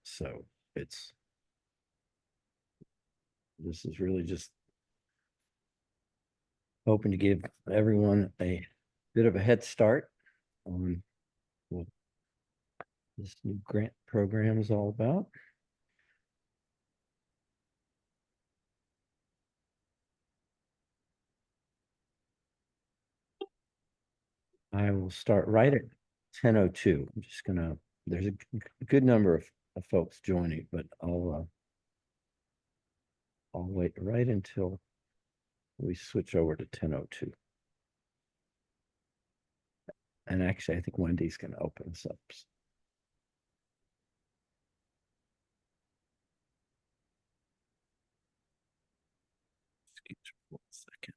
So this is really just hoping to give everyone a bit of a head start on what this new grant program is all about. I will start right at 10:02. I'm just gonna, there's a good number of folks joining, but I'll wait right until we switch over to 10:02. And actually, I think Wendy's gonna open us up. Excuse me 1 second.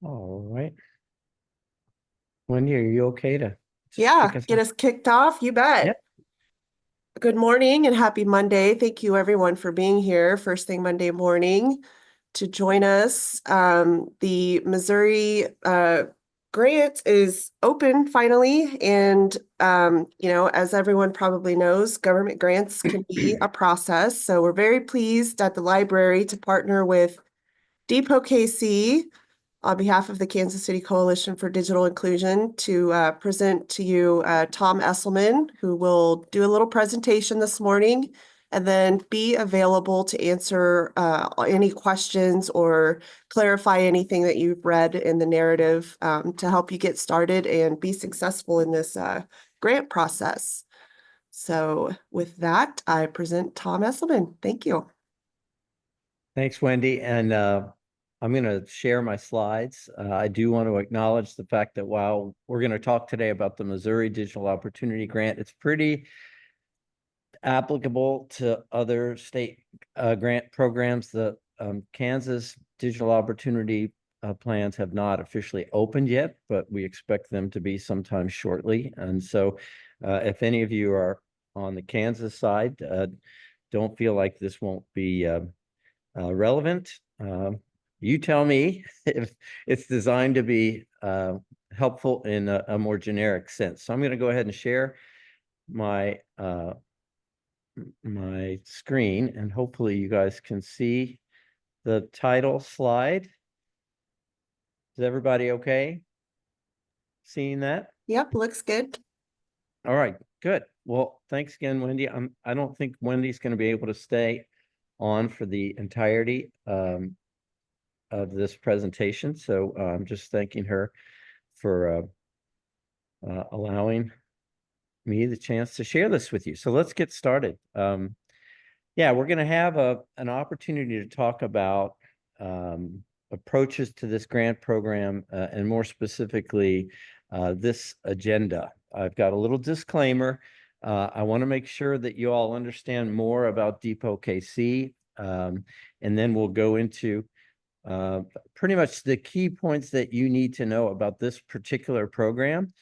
All right. Wendy, are you okay to Yeah, kick us get off? us kicked off. You bet. Yep. Good morning and happy Monday. Thank you everyone for being here first thing Monday morning to join us. The Missouri grant is open finally. And, as everyone probably knows, government grants can be a process. So we're very pleased at the library to partner with DEPO-KC on behalf of the Kansas City Coalition for Digital Inclusion to present to you Tom Esselman, who will do a little presentation this morning and then be available to answer any questions or clarify anything that you've read in the narrative to help you get started and be successful in this grant process. So with that, I present Tom Esselman. Thank you. Thanks, Wendy. And I'm going to share my slides. I do want to acknowledge the fact that while we're going to talk today about the Missouri Digital Opportunity Grant, it's pretty applicable to other state grant programs. The Kansas Digital Opportunity plans have not officially opened yet, but we expect them to be sometime shortly. And so if any of you are on the Kansas side, don't feel like this won't be relevant. You tell me if it's designed to be helpful in a more generic sense. So I'm going to go ahead and share my my screen, and hopefully you guys can see the title slide. Is everybody okay seeing that? Yep, looks good. All right, good. Well, thanks again, Wendy. I don't think Wendy's going to be able to stay on for the entirety of this presentation, so I'm just thanking her for allowing me the chance to share this with you. So let's get started. Yeah, we're going to have an opportunity to talk about approaches to this grant program and more specifically this agenda. I've got a little disclaimer. I want to make sure that you all understand more about DEPO-KC, and then we'll go into pretty much the key points that you need to know about this particular program.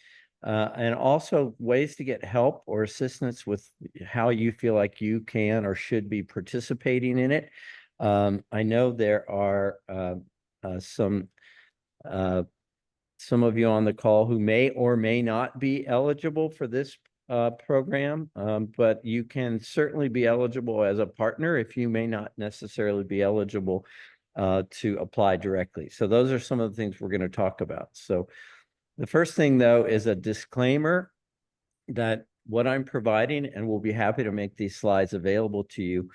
And also ways to get help or assistance with how you feel like you can or should be participating in it. I know there are some some of you on the call who may or may not be eligible for this program, but you can certainly be eligible as a partner if you may not necessarily be eligible to apply directly. So those are some of the things we're going to talk about. So the first thing, though, is a disclaimer that what I'm providing, and we'll be happy to make these slides available to you,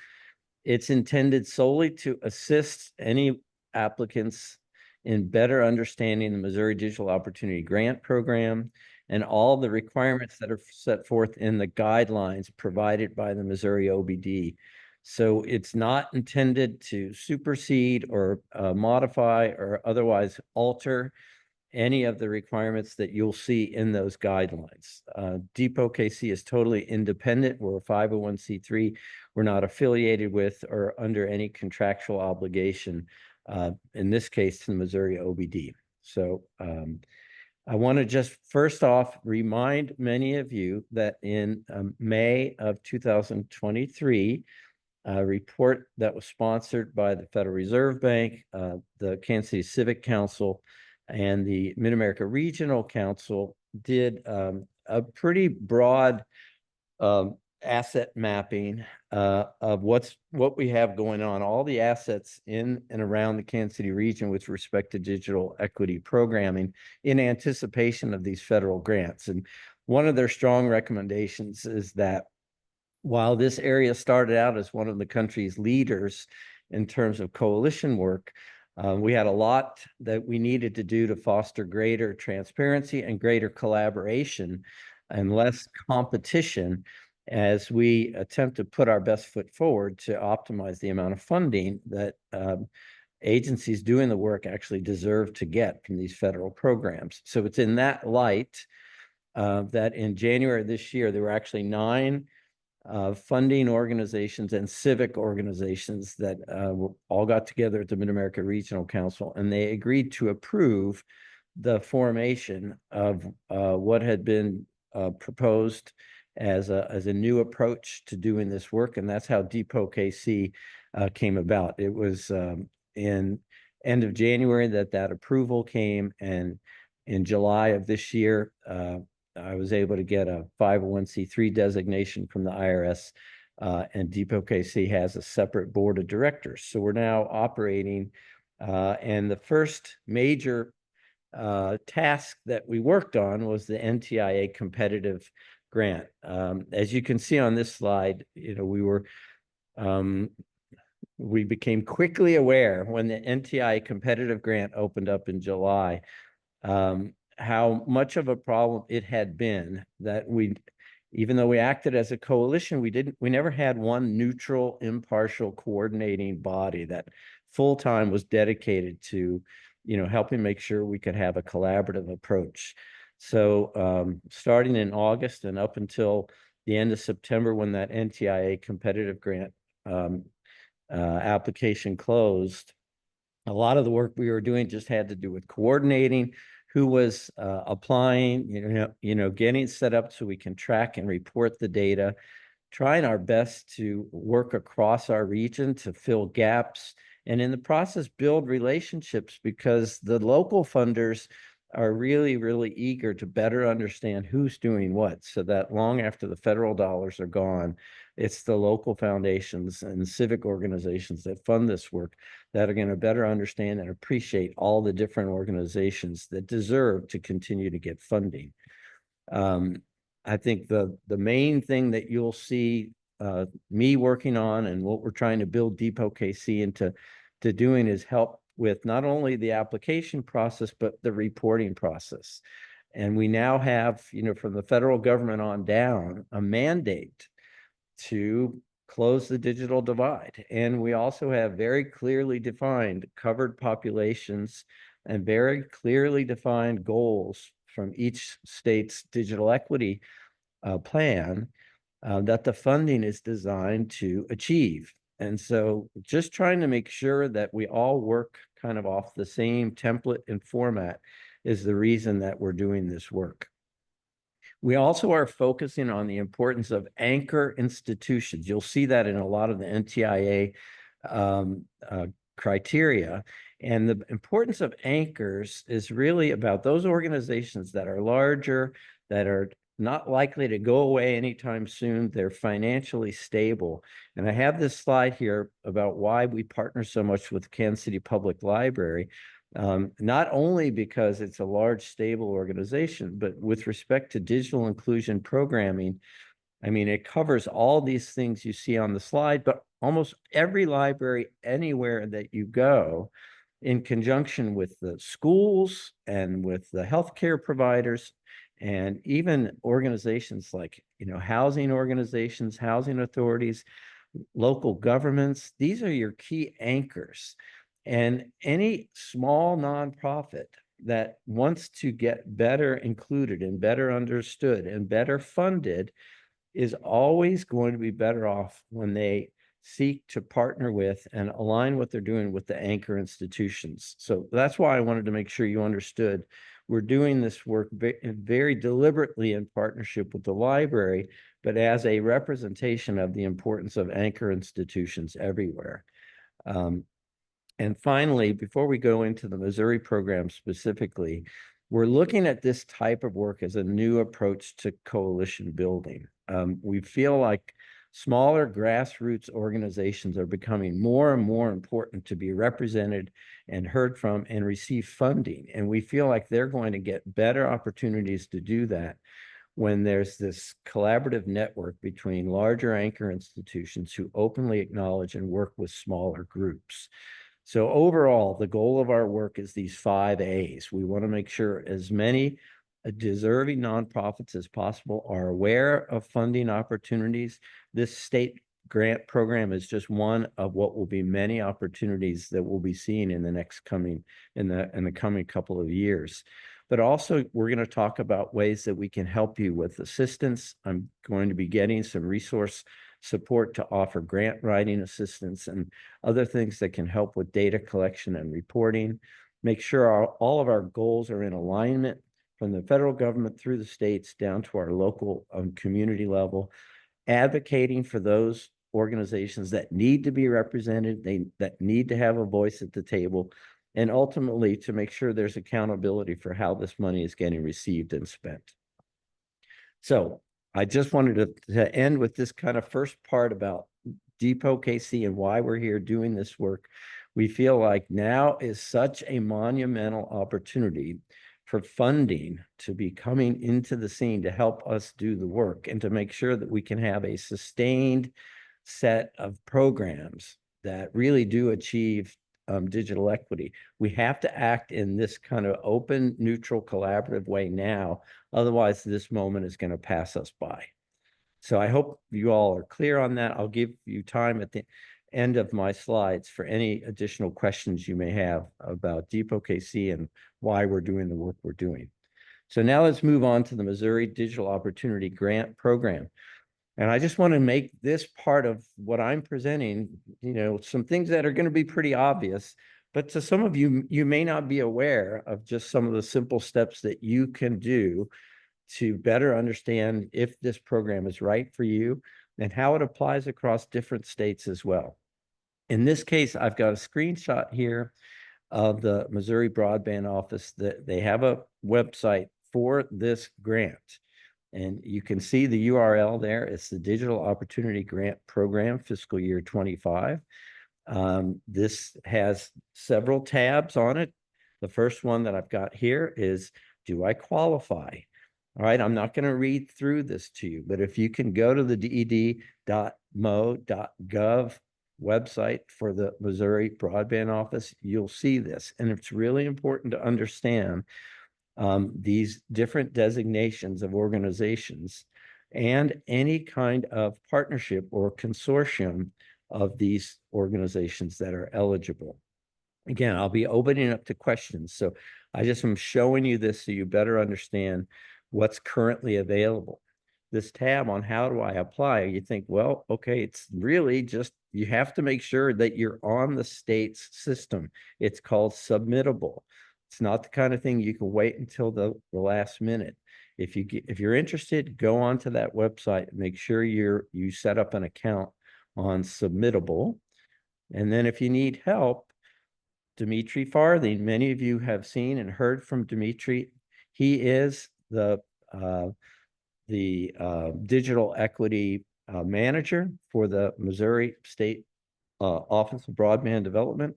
it's intended solely to assist any applicants in better understanding the Missouri Digital Opportunity Grant Program and all the requirements that are set forth in the guidelines provided by the Missouri OBD. So it's not intended to supersede or modify or otherwise alter any of the requirements that you'll see in those guidelines. DEPO-KC is totally independent. We're a 501c3. We're not affiliated with or under any contractual obligation, in this case, to the Missouri OBD. So I want to just first off remind many of you that in May of 2023, a report that was sponsored by the Federal Reserve Bank, the Kansas City Civic Council, and the Mid-America Regional Council did a pretty broad asset mapping of what we have going on, all the assets in and around the Kansas City region with respect to digital equity programming in anticipation of these federal grants. And one of their strong recommendations is that while this area started out as one of the country's leaders in terms of coalition work, we had a lot that we needed to do to foster greater transparency and greater collaboration and less competition as we attempt to put our best foot forward to optimize the amount of funding that agencies doing the work actually deserve to get from these federal programs. So it's in that light that in January of this year, there were actually 9 funding organizations and civic organizations that all got together at the Mid-America Regional Council, and they agreed to approve the formation of what had been proposed as a new approach to doing this work, and that's how DEPO-KC came about. It was in end of January that approval came, and in July of this year, I was able to get a 501c3 designation from the IRS, and DEPO-KC has a separate board of directors. So we're now operating, and the first major task that we worked on was the NTIA competitive grant. As you can see on this slide, we became quickly aware when the NTIA competitive grant opened up in July, how much of a problem it had been that even though we acted as a coalition, we never had one neutral, impartial, coordinating body that full-time was dedicated to, helping make sure we could have a collaborative approach. So starting in August and up until the end of September, when that NTIA competitive grant application closed, a lot of the work we were doing just had to do with coordinating who was applying, getting set up so we can track and report the data, trying our best to work across our region to fill gaps, and in the process build relationships, because the local funders are really, really eager to better understand who's doing what, so that long after the federal dollars are gone, it's the local foundations and civic organizations that fund this work that are going to better understand and appreciate all the different organizations that deserve to continue to get funding. I think the main thing that you'll see me working on, and what we're trying to build DEPO-KC into doing, is help with not only the application process, but the reporting process. And we now have, from the federal government on down, a mandate to close the digital divide. And we also have very clearly defined covered populations and very clearly defined goals from each state's digital equity plan that the funding is designed to achieve. And so just trying to make sure that we all work kind of off the same template and format is the reason that we're doing this work. We also are focusing on the importance of anchor institutions. You'll see that in a lot of the NTIA criteria. And the importance of anchors is really about those organizations that are larger, that are not likely to go away anytime soon. They're financially stable. And I have this slide here about why we partner so much with Kansas City Public Library. Not only because it's a large, stable organization, but with respect to digital inclusion programming, I mean, it covers all these things you see on the slide, but almost every library anywhere that you go, in conjunction with the schools and with the healthcare providers, and even organizations like, housing organizations, housing authorities, local governments, these are your key anchors. And any small nonprofit that wants to get better included and better understood and better funded is always going to be better off when they seek to partner with and align what they're doing with the anchor institutions. So that's why I wanted to make sure you understood we're doing this work very deliberately in partnership with the library, but as a representation of the importance of anchor institutions everywhere. And finally, before we go into the Missouri program specifically, we're looking at this type of work as a new approach to coalition building. We feel like smaller grassroots organizations are becoming more and more important to be represented and heard from and receive funding. And we feel like they're going to get better opportunities to do that when there's this collaborative network between larger anchor institutions who openly acknowledge and work with smaller groups. So overall, the goal of our work is these 5 A's. We want to make sure as many deserving nonprofits as possible are aware of funding opportunities. This state grant program is just one of what will be many opportunities that we'll be seeing in the coming couple of years. But also, we're going to talk about ways that we can help you with assistance. I'm going to be getting some resource support to offer grant writing assistance and other things that can help with data collection and reporting. Make sure all of our goals are in alignment from the federal government through the states down to our local community level, advocating for those organizations that need to be represented, that need to have a voice at the table, and ultimately to make sure there's accountability for how this money is getting received and spent. So I just wanted to end with this kind of first part about DEPO-KC and why we're here doing this work. We feel like now is such a monumental opportunity for funding to be coming into the scene to help us do the work and to make sure that we can have a sustained set of programs that really do achieve digital equity. We have to act in this kind of open, neutral, collaborative way now. Otherwise, this moment is going to pass us by. So I hope you all are clear on that. I'll give you time at the end of my slides for any additional questions you may have about DEPO-KC and why we're doing the work we're doing. So now let's move on to the Missouri Digital Opportunity Grant Program. And I just want to make this part of what I'm presenting, some things that are going to be pretty obvious, but to some of you, you may not be aware of just some of the simple steps that you can do to better understand if this program is right for you and how it applies across different states as well. In this case, I've got a screenshot here of the Missouri Broadband Office that they have a website for this grant. And you can see the URL there. It's the Digital Opportunity Grant Program, fiscal year 25. This has several tabs on it. The first one that I've got here is, do I qualify? All right, I'm not going to read through this to you, but if you can go to the ded.mo.gov website for the Missouri Broadband Office, you'll see this. And it's really important to understand these different designations of organizations and any kind of partnership or consortium of these organizations that are eligible. Again, I'll be opening up to questions. So I just am showing you this so you better understand what's currently available. This tab on how do I apply, you think, well, okay, it's really just, you have to make sure that you're on the state's system. It's called submittable. It's not the kind of thing you can wait until the last minute. If you're interested, go onto that website and make sure you set up an account on submittable. And then if you need help, Dimitri Farthing. Many of you have seen and heard from Dimitri. He is the digital equity manager for the Missouri State Office of Broadband Development.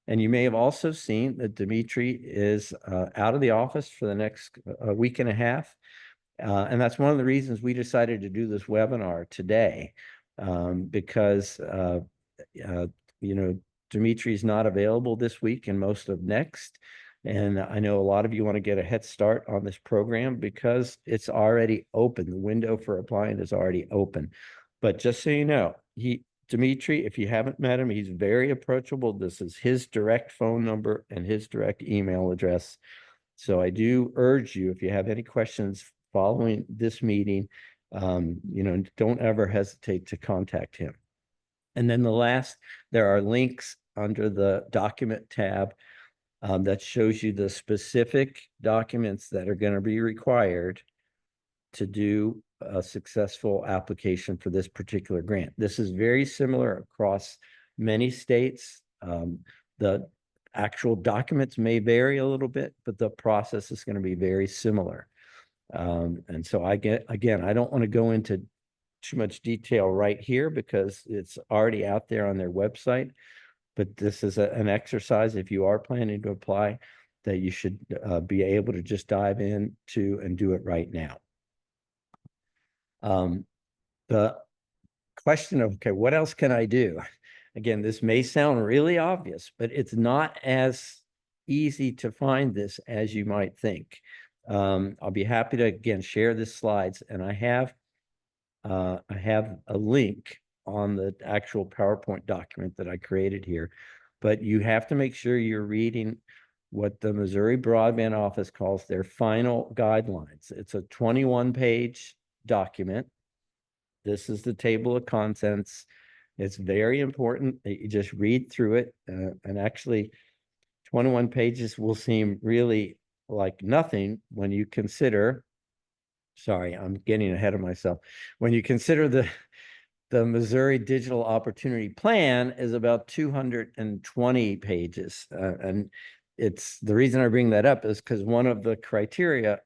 And you may have also seen that Dimitri is out of the office for the next week and a half. And that's one of the reasons we decided to do this webinar today, because, Dimitri's not available this week and most of next. And I know a lot of you want to get a head start on this program because it's already open. The window for applying is already open. But just so you know, Dimitri, if you haven't met him, he's very approachable. This is his direct phone number and his direct email address. So I do urge you, if you have any questions following this meeting, don't ever hesitate to contact him. And then there are links under the document tab that shows you the specific documents that are going to be required to do a successful application for this particular grant. This is very similar across many states. The actual documents may vary a little bit, but the process is going to be very similar. And so I don't want to go into too much detail right here because it's already out there on their website. But this is an exercise, if you are planning to apply, that you should be able to just dive into and do it right now. The question of, okay, what else can I do? Again, this may sound really obvious, but it's not as easy to find this as you might think. I'll be happy to, again, share the slides, and I have a link on the actual PowerPoint document that I created here, but you have to make sure you're reading what the Missouri Broadband Office calls their final guidelines. It's a 21-page document. This is the table of contents. It's very important that you just read through it. And actually, 21 pages will seem really like nothing when you consider, sorry, I'm getting ahead of myself. When you consider the Missouri Digital Opportunity Plan is about 220 pages. And it's the reason I bring that up is because one of the criteria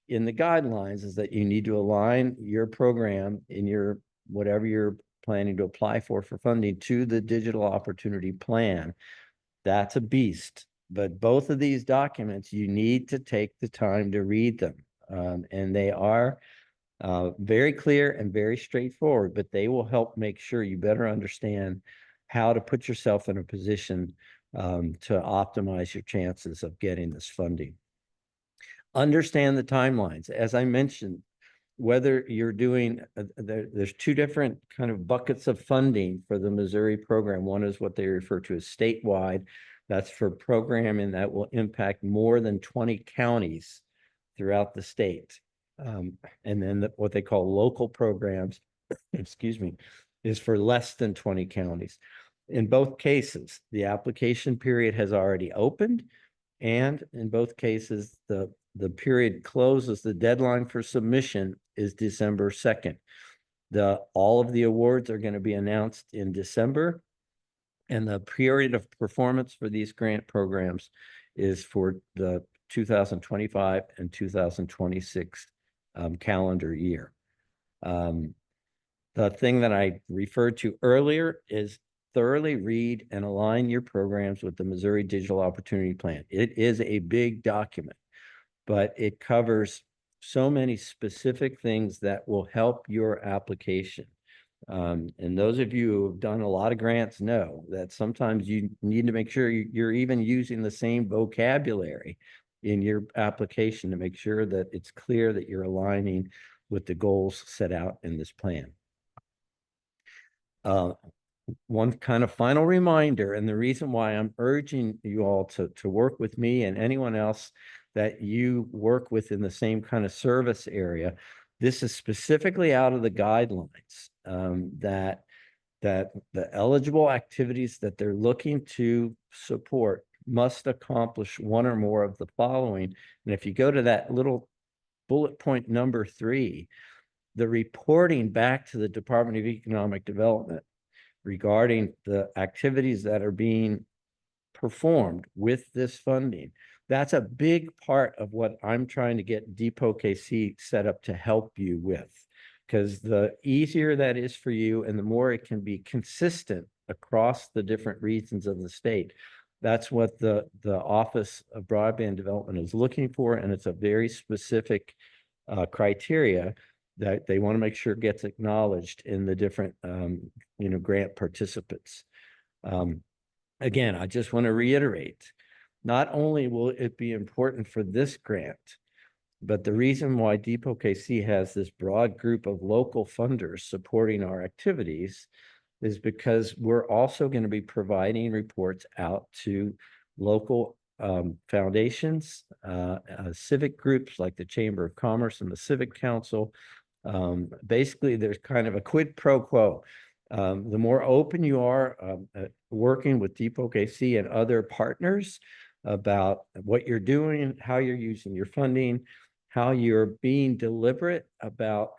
in the guidelines is that you need to align your program in your whatever you're planning to apply for funding to the Digital Opportunity Plan. That's a beast. But both of these documents, you need to take the time to read them. And they are very clear and very straightforward, but they will help make sure you better understand how to put yourself in a position to optimize your chances of getting this funding. Understand the timelines. As I mentioned, whether you're doing, there's two different kind of buckets of funding for the Missouri program. One is what they refer to as statewide. That's for programming that will impact more than 20 counties throughout the state. And then what they call local programs, excuse me, is for less than 20 counties. In both cases, the application period has already opened, and in both cases, the period closes. The deadline for submission is December 2nd. All of the awards are going to be announced in December, and the period of performance for these grant programs is for the 2025 and 2026 calendar year. The thing that I referred to earlier is thoroughly read and align your programs with the Missouri Digital Opportunity Plan. It is a big document, but it covers so many specific things that will help your application. And those of you who have done a lot of grants know that sometimes you need to make sure you're even using the same vocabulary in your application to make sure that it's clear that you're aligning with the goals set out in this plan. One kind of final reminder, and the reason why I'm urging you all to work with me and anyone else that you work with in the same kind of service area, this is specifically out of the guidelines, that the eligible activities that they're looking to support must accomplish one or more of the following. And if you go to that little bullet point number 3, the reporting back to the Department of Economic Development regarding the activities that are being performed with this funding. That's a big part of what I'm trying to get DEPO-KC set up to help you with. Because the easier that is for you and the more it can be consistent across the different regions of the state, that's what the Office of Broadband Development is looking for. And it's a very specific criteria that they want to make sure gets acknowledged in the different, grant participants. Again, I just want to reiterate, not only will it be important for this grant, but the reason why DEPO-KC has this broad group of local funders supporting our activities is because we're also going to be providing reports out to local foundations, civic groups like the Chamber of Commerce and the Civic Council. Basically, there's kind of a quid pro quo. The more open you are working with DEPO-KC and other partners about what you're doing, how you're using your funding, how you're being deliberate about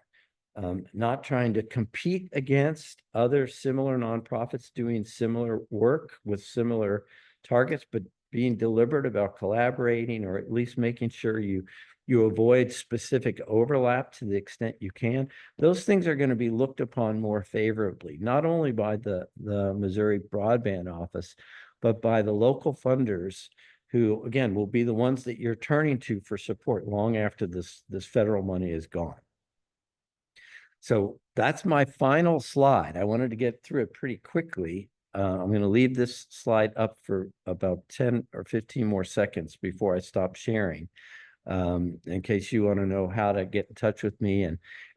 not trying to compete against other similar nonprofits doing similar work with similar targets, but being deliberate about collaborating, or at least making sure you avoid specific overlap to the extent you can. Those things are going to be looked upon more favorably, not only by the Missouri Broadband Office, but by the local funders who, again, will be the ones that you're turning to for support long after this federal money is gone. So that's my final slide. I wanted to get through it pretty quickly. I'm going to leave this slide up for about 10 or 15 more seconds before I stop sharing, in case you want to know how to get in touch with me.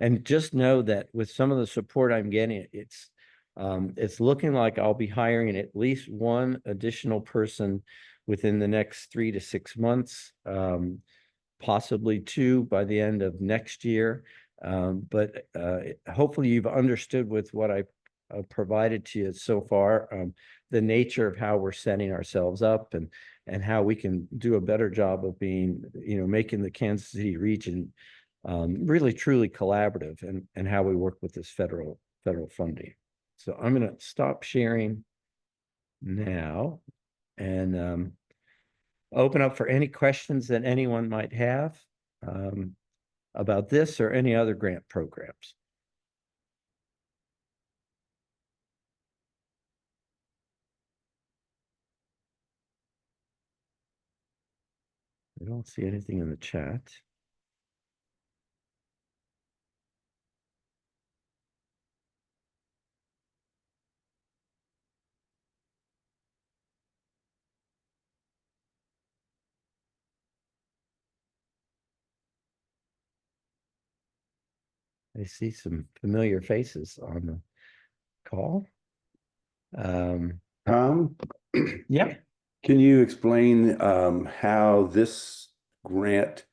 And just know that with some of the support I'm getting, it's looking like I'll be hiring at least one additional person within the next 3 to 6 months, possibly 2 by the end of next year. But hopefully you've understood with what I provided to you so far, the nature of how we're setting ourselves up and how we can do a better job of being, making the Kansas City region really truly collaborative, and how we work with this federal funding. So I'm going to stop sharing now and open up for any questions that anyone might have about this or any other grant programs. I don't see anything in the chat. I see some familiar faces on the call. Tom, Yeah. can you explain how this grant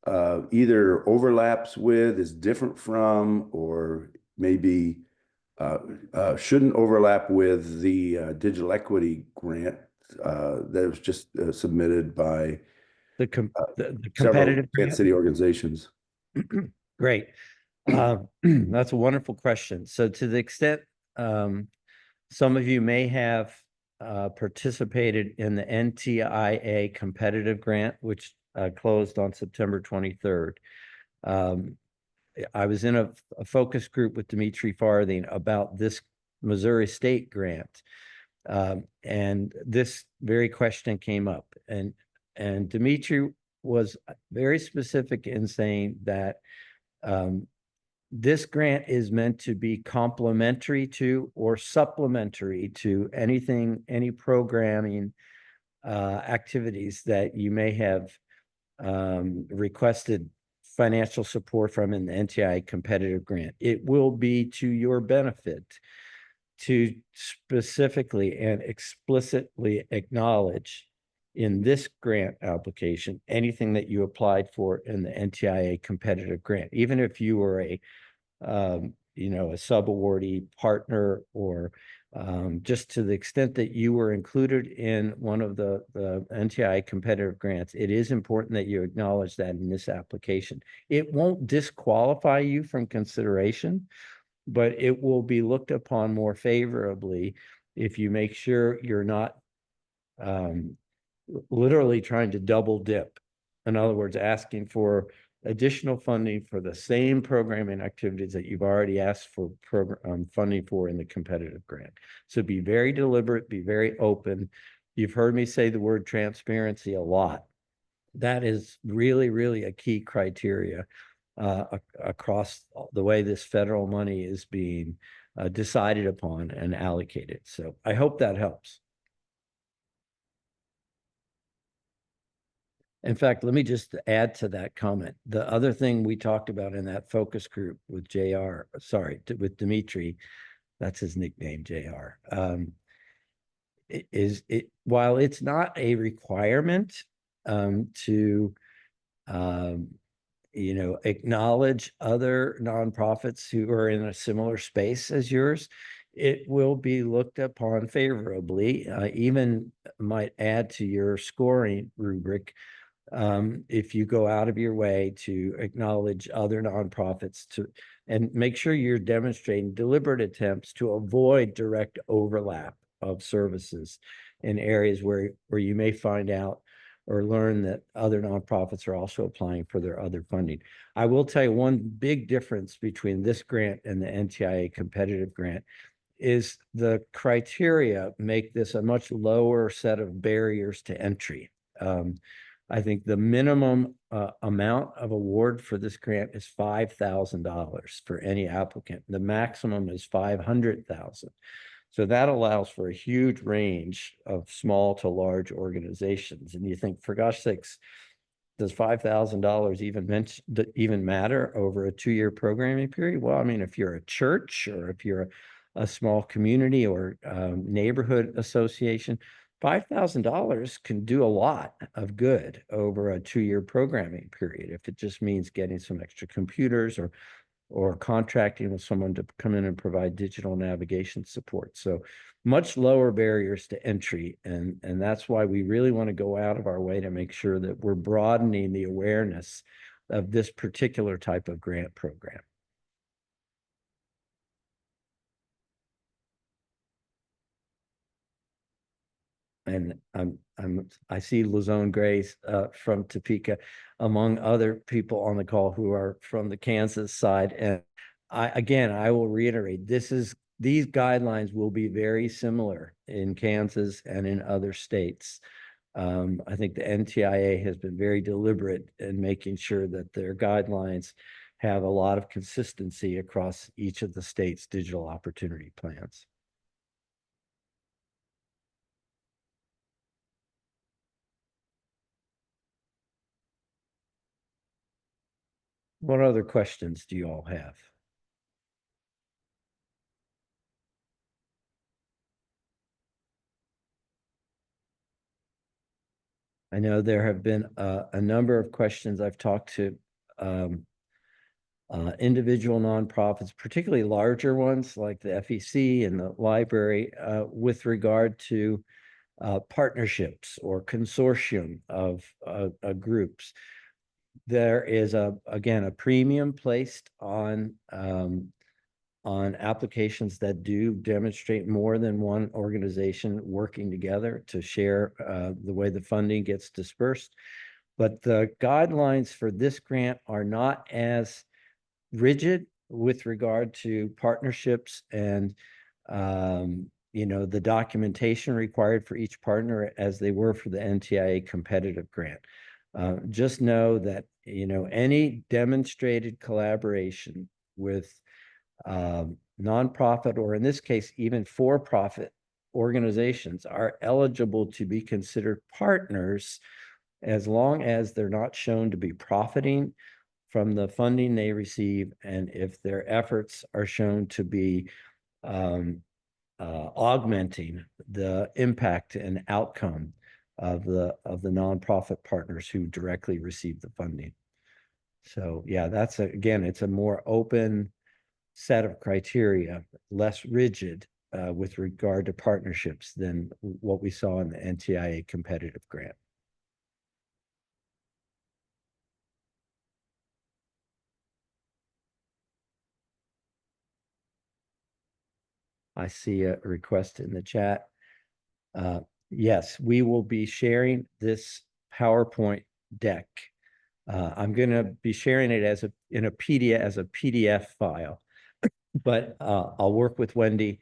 either overlaps with, is different from, or maybe shouldn't overlap with the digital equity grant that was just submitted by The several competitive Kansas City organizations? Great. That's a wonderful question. So to the extent some of you may have participated in the NTIA competitive grant, which closed on September 23rd. I was in a focus group with Dimitri Farthing about this Missouri State grant. And this very question came up. And Dimitri was very specific in saying that this grant is meant to be complementary to or supplementary to any programming activities that you may have requested financial support from in the NTI competitive grant. It will be to your benefit to specifically and explicitly acknowledge in this grant application anything that you applied for in the NTIA competitive grant, even if you were a sub-awardee partner, or just to the extent that you were included in one of the NTI competitive grants. It is important that you acknowledge that in this application. It won't disqualify you from consideration, but it will be looked upon more favorably if you make sure you're not um, literally trying to double dip. In other words, asking for additional funding for the same programming activities that you've already asked for program funding for in the competitive grant. So be very deliberate, be very open. You've heard me say the word transparency a lot. That is really, really a key criteria across the way this federal money is being decided upon and allocated. So I hope that helps. In fact, let me just add to that comment. The other thing we talked about in that focus group with with Dimitri, that's his nickname, JR, is it while it's not a requirement to acknowledge other nonprofits who are in a similar space as yours, it will be looked upon favorably, even might add to your scoring rubric if you go out of your way to acknowledge other nonprofits and make sure you're demonstrating deliberate attempts to avoid direct overlap of services in areas where you may find out or learn that other nonprofits are also applying for their other funding. I will tell you one big difference between this grant and the NTIA competitive grant is the criteria make this a much lower set of barriers to entry. I think the minimum amount of award for this grant is $5,000 for any applicant. The maximum is $500,000. So that allows for a huge range of small to large organizations. And you think, for gosh sakes, does $5,000 even matter over a 2-year programming period? Well, I mean, if you're a church or if you're a small community or neighborhood association, $5,000 can do a lot of good over a 2-year programming period. If it just means getting some extra computers or contracting with someone to come in and provide digital navigation support. So much lower barriers to entry. And that's why we really want to go out of our way to make sure that we're broadening the awareness of this particular type of grant program. And I see Luzone Grace from Topeka, among other people on the call who are from the Kansas side. And I will reiterate, these guidelines will be very similar in Kansas and in other states. I think the NTIA has been very deliberate in making sure that their guidelines have a lot of consistency across each of the state's digital opportunity plans. What other questions do you all have? I know there have been a number of questions. I've talked to individual nonprofits, particularly larger ones like the FEC and the library, with regard to partnerships or consortium of groups. There is again a premium placed on applications that do demonstrate more than one organization working together to share the way the funding gets dispersed. But the guidelines for this grant are not as rigid with regard to partnerships and the documentation required for each partner as they were for the NTIA competitive grant. Just know that any demonstrated collaboration with nonprofit, or in this case, even for-profit organizations, are eligible to be considered partners as long as they're not shown to be profiting from the funding they receive, and if their efforts are shown to be augmenting the impact and outcome of the nonprofit partners who directly receive the funding. So yeah, again, it's a more open set of criteria, less rigid with regard to partnerships than what we saw in the NTIA competitive grant. I see a request in the chat. Yes, we will be sharing this PowerPoint deck. I'm going to be sharing it as a PDF file, but I'll work with Wendy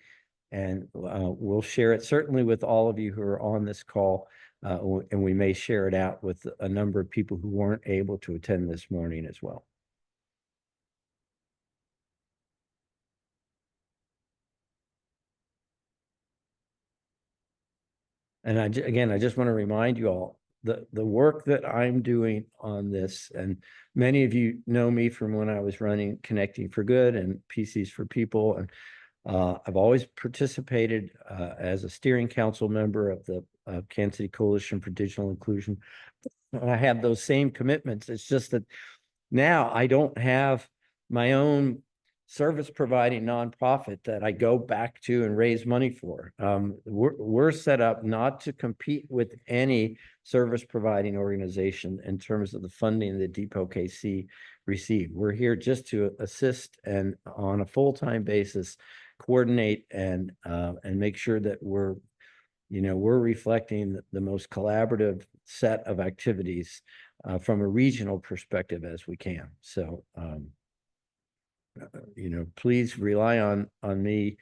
and we'll share it certainly with all of you who are on this call, and we may share it out with a number of people who weren't able to attend this morning as well. And again, I just want to remind you all, the work that I'm doing on this, and many of you know me from when I was running Connecting for Good and PCs for People, and I've always participated as a steering council member of the Kansas City Coalition for Digital Inclusion. And I have those same commitments. It's just that now I don't have my own service providing nonprofit that I go back to and raise money for. We're set up not to compete with any service providing organization in terms of the funding that DEPO-KC received. We're here just to assist and on a full-time basis coordinate and make sure that we're reflecting the most collaborative set of activities from a regional perspective as we can. So please rely on me,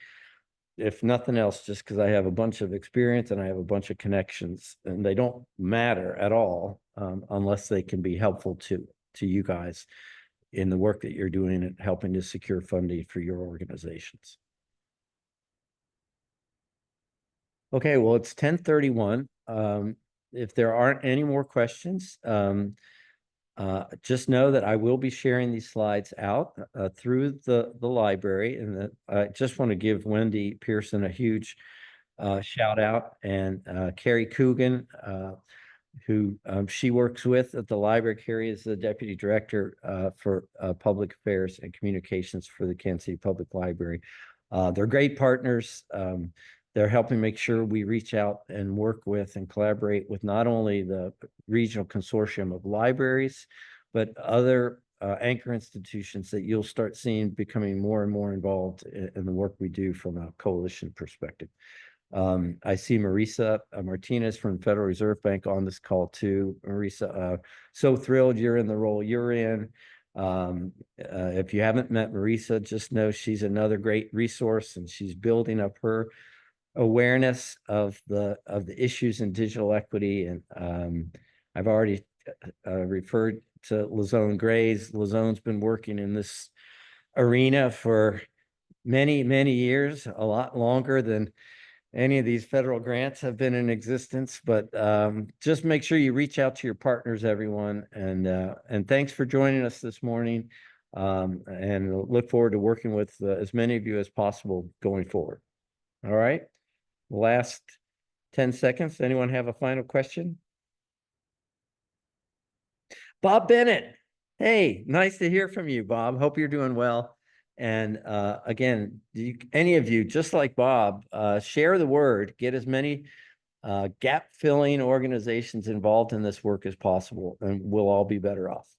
if nothing else, just because I have a bunch of experience and I have a bunch of connections, and they don't matter at all unless they can be helpful to you guys in the work that you're doing and helping to secure funding for your organizations. Okay, well, it's 10:31. If there aren't any more questions, just know that I will be sharing these slides out through the library, and I just want to give Wendy Pearson a huge shout out, and Carrie Coogan, who she works with at the library. Carrie is the deputy director for public affairs and communications for the Kansas City Public Library. They're great partners. They're helping make sure we reach out and work with and collaborate with not only the regional consortium of libraries, but other anchor institutions that you'll start seeing becoming more and more involved in the work we do from a coalition perspective. I see Marisa Martinez from Federal Reserve Bank on this call too. Marisa, so thrilled you're in the role you're in. If you haven't met Marisa, just know she's another great resource, and she's building up her awareness of the issues in digital equity. And I've already referred to Lazone Grays. Lazone's been working in this arena for many, many years, a lot longer than any of these federal grants have been in existence. But just make sure you reach out to your partners, everyone. And thanks for joining us this morning. And look forward to working with as many of you as possible going forward. All right. Last 10 seconds. Anyone have a final question? Bob Bennett. Hey, nice to hear from you, Bob. Hope you're doing well. And again, any of you, just like Bob, share the word, get as many gap-filling organizations involved in this work as possible, and we'll all be better off.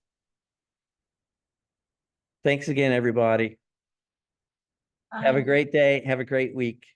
Thanks again, everybody. Have a great day. Have a great week.